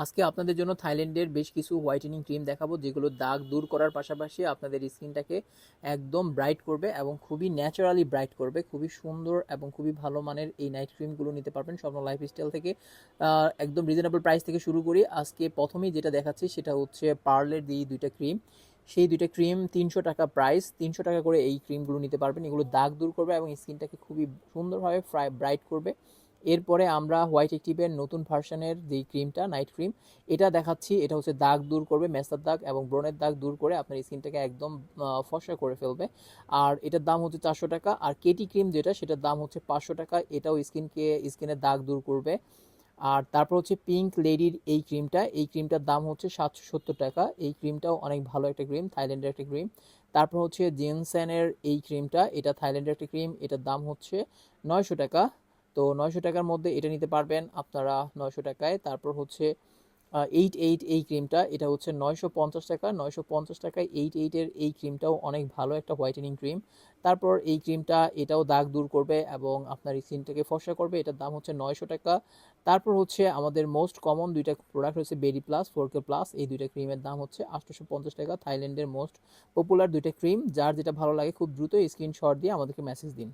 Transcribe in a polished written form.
আজকে আপনাদের জন্য থাইল্যান্ডের বেশ কিছু হোয়াইটেনিং ক্রিম দেখাবো, যেগুলো দাগ দূর করার পাশাপাশি আপনাদের স্কিনটাকে একদম ব্রাইট করবে এবং খুবই ন্যাচারালি ব্রাইট করবে। খুবই সুন্দর এবং খুবই ভালো মানের এই নাইট ক্রিমগুলো নিতে পারবেন স্বপ্ন লাইফস্টাইল থেকে। একদম রিজনেবল প্রাইস থেকে শুরু করি। আজকে প্রথমেই যেটা দেখাচ্ছি সেটা হচ্ছে পার্লের এই দুইটা ক্রিম। সেই দুইটা ক্রিম 300 টাকা প্রাইস। 300 টাকা করে এই ক্রিমগুলো নিতে পারবেন। এগুলো দাগ দূর করবে এবং স্কিনটাকে খুবই সুন্দরভাবে ব্রাইট করবে। এরপরে আমরা হোয়াইট অ্যাক্টিভের নতুন ভার্সনের যেই ক্রিমটা নাইট ক্রিম, এটা দেখাচ্ছি। এটা হচ্ছে দাগ দূর করবে, মেস্তার দাগ এবং ব্রণের দাগ দূর করে আপনার স্কিনটাকে একদম ফর্সা করে ফেলবে। আর এটার দাম হচ্ছে 400 টাকা। আর কেটি ক্রিম যেটা, সেটার দাম হচ্ছে 500 টাকা। এটাও স্কিনের দাগ দূর করবে। আর তারপর হচ্ছে পিঙ্ক লেডির এই ক্রিমটা, এই ক্রিমটার দাম হচ্ছে 770 টাকা। এই ক্রিমটাও অনেক ভালো একটা ক্রিম, থাইল্যান্ডের একটা ক্রিম। তারপর হচ্ছে জেনসেনের এই ক্রিমটা, এটা থাইল্যান্ডের একটা ক্রিম, এটার দাম হচ্ছে 900 টাকা। তো 900 টাকার মধ্যে এটা নিতে পারবেন আপনারা 900 টাকায়। তারপর হচ্ছে 88 এই ক্রিমটা, এটা হচ্ছে 950 টাকা। 950 টাকায় 88-এর এই ক্রিমটাও অনেক ভালো একটা হোয়াইটেনিং ক্রিম। তারপর এই ক্রিমটা, এটাও দাগ দূর করবে এবং আপনার স্কিনটাকে ফর্সা করবে। এটার দাম হচ্ছে 900 টাকা। তারপর হচ্ছে আমাদের মোস্ট কমন দুইটা প্রোডাক্ট হচ্ছে বেরি প্লাস, 4K প্লাস। এই দুইটা ক্রিমের দাম হচ্ছে 850 টাকা। থাইল্যান্ডের মোস্ট পপুলার দুইটা ক্রিম। যার যেটা ভালো লাগে খুব দ্রুত স্ক্রিনশট দিয়ে আমাদেরকে মেসেজ দিন।